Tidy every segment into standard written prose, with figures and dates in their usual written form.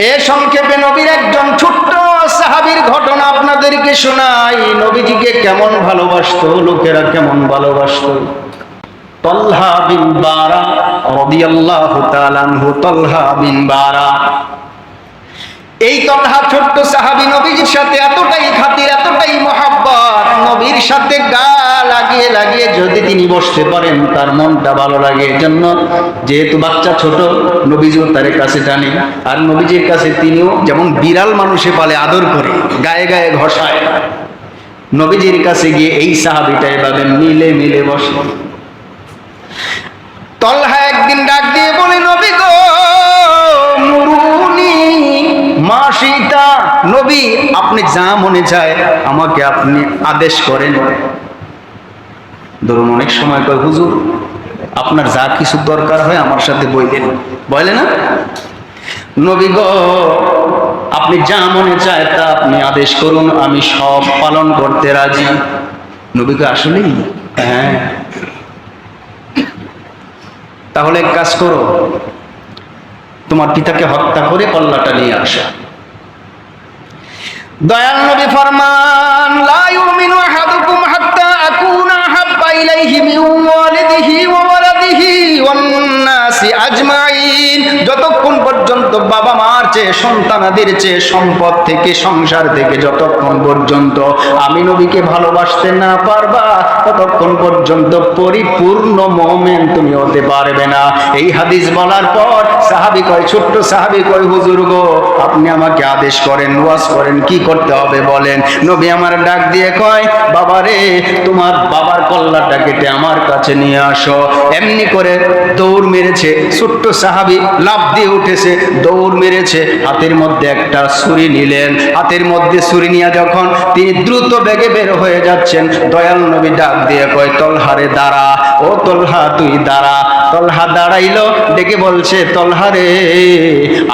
এ সংক্ষেপে নবীর একজন ছোট্ট সাহাবীর ঘটনা আপনাদেরকে শোনাই। নবীজিকে কেমন ভালোবাসতো, লোকেরা কেমন ভালোবাসতো। তলহা বিন বারা রাদিয়াল্লাহু তাআলা আনহু। তলহা বিন বারা, এই তলহা ছোট্ট সাহাবী নবীজির সাথে এতটাই খাতির, এতটাই মহব্বত, নবীর সাথে গা লাগিয়ে লাগিয়ে যদি তিনি বসতে পারেন তার মনটা ভালো লাগে। এজন্য যেহেতু বাচ্চা ছোট, নবীজিও তার কাছে টানে, আর নবীজির কাছে তিনিও যেমন বিড়াল মানুষে পালে আদর করে, গায়ে গায়ে ঘষায়, নবীজির কাছে গিয়ে এই সাহাবীটা এভাবে মিলে মিলে বসে। তলহা একদিন ডাক দিয়ে বলে, নবী গো মুরুনি মাশিতা, নবী আপনি যা মনে চায় আমাকে আপনি আদেশ করেন। ধরুন অনেক সময় কয়, হুজুর আপনার যা কিছু দরকার হয় আমার সাথে বইলেন, বলে না? নবী গো আপনি যা মনে চায় তা আপনি আদেশ করুন, আমি সব পালন করতে রাজি। নবী গো আসলেই? হ্যাঁ। তাহলে এক কাজ করো, তোমার পিতাকে হত্যা করে কল্লাটা নিয়ে আসা। দয়াল নবী ফরমান, লা ইউমিনু আহাদুকুম হাত্তা আকুনা হাব্বা ইলাইহি মিন ওয়ালিদিহি ওয়া ওয়ালাদিহি ওয়ান নাসি আজমাইন। যতক্ষণ পর্যন্ত বাবা মার চেয়ে, সন্তানাদের চেয়ে, সম্পদ থেকে, সংসার থেকে যতক্ষণ পর্যন্ত আমি নবীকে ভালোবাসতে না পারবা ততক্ষণ পর্যন্ত পরিপূর্ণ মুমিন তুমি হতে পারবে না। এই হাদিস বলার পর সাহাবী কয়, ছোট্ট সাহাবী কয়, হুজুর গো আপনি আমাকে আদেশ করেন, ওয়াজ করেন, কি করতে হবে বলেন। নবী আমার ডাক দিয়ে কয়, বাবা রে তোমার বাবার কল্লাটা কেটে আমার কাছে নিয়ে আসো। এমনি করে দৌড় মেরেছে ছোট্ট সাহাবী, লাফ দিয়ে উঠেছে, দৌড় মেরেছে, হাতের মধ্যে একটা ছুরি নিলেন। হাতের মধ্যে ছুরি নিয়ে যখন তিনি দ্রুত বেগে বের হয়ে যাচ্ছেন, দয়াল নবী ডাক দিয়ে কয়, তলহা রে দাঁড়া, ও তলহা তুই দাঁড়া। তলহা দাঁড়াইলো, ডেকে বলছে, তলহা রে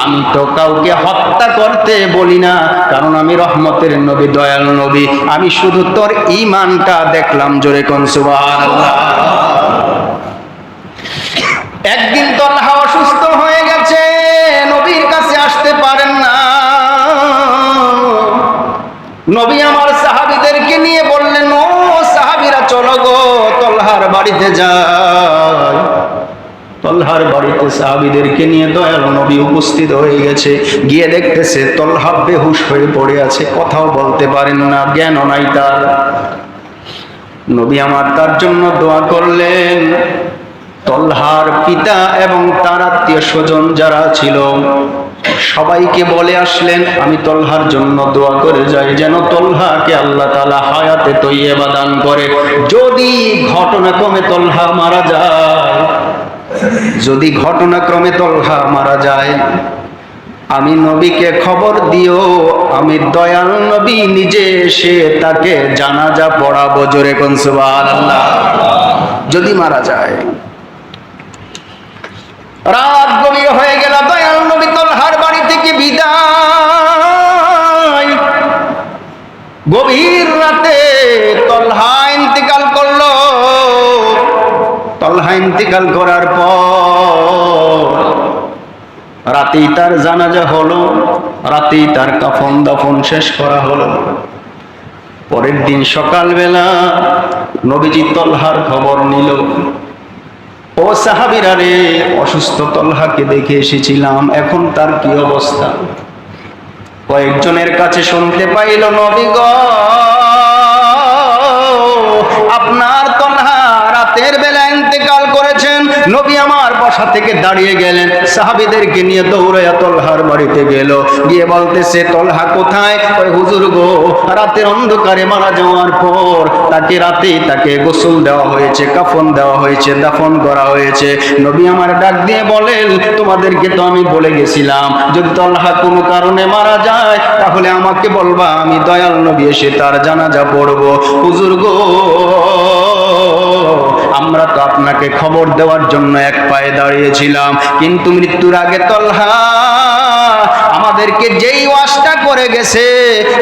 আমি তো কাউকে হত্যা করতে বলি না, কারণ আমি রহমতের নবী, দয়াল নবী, আমি শুধু তোর ঈমানটা দেখলাম। জোরে কোন সুবহানাল্লাহ। একদিন তলহা অসুস্থ হয়ে গেছে, নবীর কাছে আসতে পারেন না। নবী আমার সাহাবীদেরকে নিয়ে বললেন, ও সাহাবীরা চলো গো তলহার বাড়িতে যাই। তলহার বাড়িতে সাহাবীদেরকে নিয়ে দয়াল নবী উপস্থিত হয়ে গেছে। গিয়ে দেখতেছে তলহা বেহুশ হয়ে পড়ে আছে, কথাও বলতে পারেন না, জ্ঞানও নাই তার। নবী আমার তার জন্য দোয়া করলেন। তলহার পিতা এবং তার আত্মীয় স্বজন যারা ছিল সবাইকে বলে আসলেন, আমি তলহার জন্য দোয়া করে যাই যেন তলহাকে আল্লাহ তাআলা হায়াতে তৈয়বা দান করে। যদি ঘটনাক্রমে তলহা মারা যায়, যদি ঘটনাক্রমে তলহা মারা যায়, আমি নবীকে খবর দিও, আমি দয়াল নবী নিজে এসে তাকে জানাজা পড়াবো। জোরে কোন সুবহানাল্লাহ। যদি মারা যায়। রাত গভীর হয়ে গেল, দয়াল নবী তলহার বাড়ি থেকে বিদায়। গভীর রাতে তলহা ইন্তেকাল করলো। তলহা ইন্তেকাল করার পর রাতেই তার জানাজা হলো, রাতেই তার কাফন দাফন শেষ করা হলো। পরের দিন সকালবেলা নবীজি তলহার খবর নিল, ও সাহাবীরা রে, অসুস্থ তলহাকে দেখে এসেছিলাম, এখন তার কি অবস্থা? কয়েকজনের কাছে শুনতে পাইল, নবী গো আপনার তলহা রাতের বেলা ইন্তেকাল করেছেন। নবী আমার বসা থেকে দাঁড়িয়ে গেলেন, সাহাবীদেরকে নিয়ে দৌড়াইয়া তলহার বাড়িতে গেল। গিয়ে বলতেছে, তলহা কোথায়? ওই হুজুর গো রাতের অন্ধকারে মারা যাওয়ার পর তাকে রাতেই তাকে গোসল দেওয়া হয়েছে, কাফন দেওয়া হয়েছে, দাফন করা হয়েছে। নবী আমার ডাক দিয়ে বলেন, তোমাদেরকে তো আমি বলে গেছিলাম যদি তলহা কোনো কারণে মারা যায় তাহলে আমাকে বলবা, আমি দয়াল নবী এসে তার জানাজা পড়বো। হুজুর গো আমরা তো আপনাকে খবর দেওয়ার জন্য এক পায়ে দাঁড়িয়েছিলাম, কিন্তু মৃত্যুর আগে তলহা আমাদেরকে যেই ওয়াজটা করে গেছে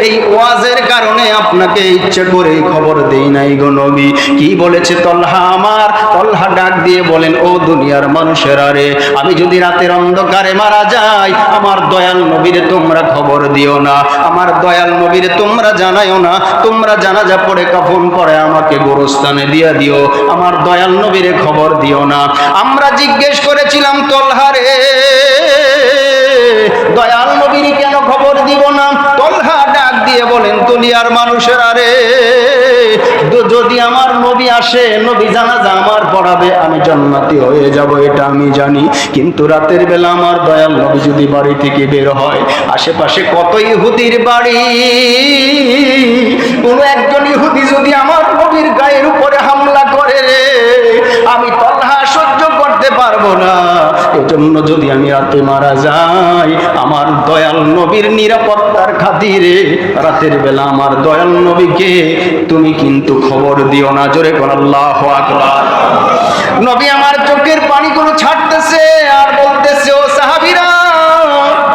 এই ওয়াজের কারণে আপনাকে ইচ্ছে করে খবর দেই নাই গো নবী। কি বলেছে তলহা? আমার তলহা ডাক দিয়ে বলেন, ও দুনিয়ার মানুষেরা রে, আমি যদি রাতের অন্ধকারে মারা যাই, আমার দয়াল নবীরে তোমরা খবর দিও না, আমার দয়াল নবীরে তোমরা জানাইও না, তোমরা জানাজা পড়ে কাফন পরে আমাকে গোরস্থানে দিয়ে দিও, আমার দয়াল নবীরে খবর দিও না। আমরা জিজ্ঞেস করেছিলাম, তলহা রে, দয়াল নবীর কেন খবর দিব না? তলহা ডাক দিয়ে বলেন, দুনিয়ার মানুষেরা রে, যদি আমার নবী আসে, নবী জানাজা আমার পড়াবে, আমি জান্নাতি হয়ে যাব, এটা আমি জানি। কিন্তু রাতের বেলা আমার দয়াল নবী যদি বাড়ি থেকে বের হয়, আশেপাশে কত ইহুদির বাড়ি, কোন একজন ইহুদি যদি আমার নবীর গায়ের উপরে হামলা করে রে, আমি তলহা সহ্য করতে পারবো না। এজন্য যদি আমি রাতে মারা যাই, আমার দয়াল নবীর নিরাপত্তার খাতিরে রাতের বেলা আমার দয়াল নবীকে তুমি কিন্তু খবর দিও না। জোরে কোন আল্লাহু আকবার। নবী আমার চোখের পানিগুলো ছাড়তেছে আর বলতেছে, ও সাহাবীরা,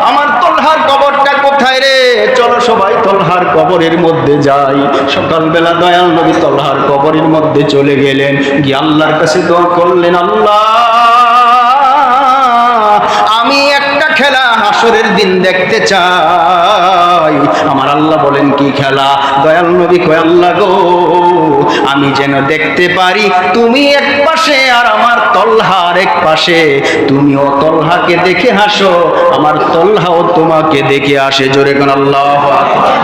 আমার তলহার কবরটা কোথায় রে? চলো সবাই তলহার কবরের মধ্যে যাই। সকালবেলা দয়াল নবী তলহার কবরের মধ্যে চলে গেলেন, গিয়ে আল্লাহর কাছে দোয়া করলেন, আল্লাহ, আমি একটা খেলা হাসরের দিন দেখতে চাই। আমার আল্লাহ বলেন, কি খেলা? দয়াল নবী কয়, আল্লাহ গো, আমি যেন দেখতে পারি তুমি এক পাশে আর আমার তলহার এক পাশে, তুমিও তলহাকে দেখে হাসো, আমার তলহাও তোমাকে দেখে আসে। জোরে কোন আল্লাহু আকবার।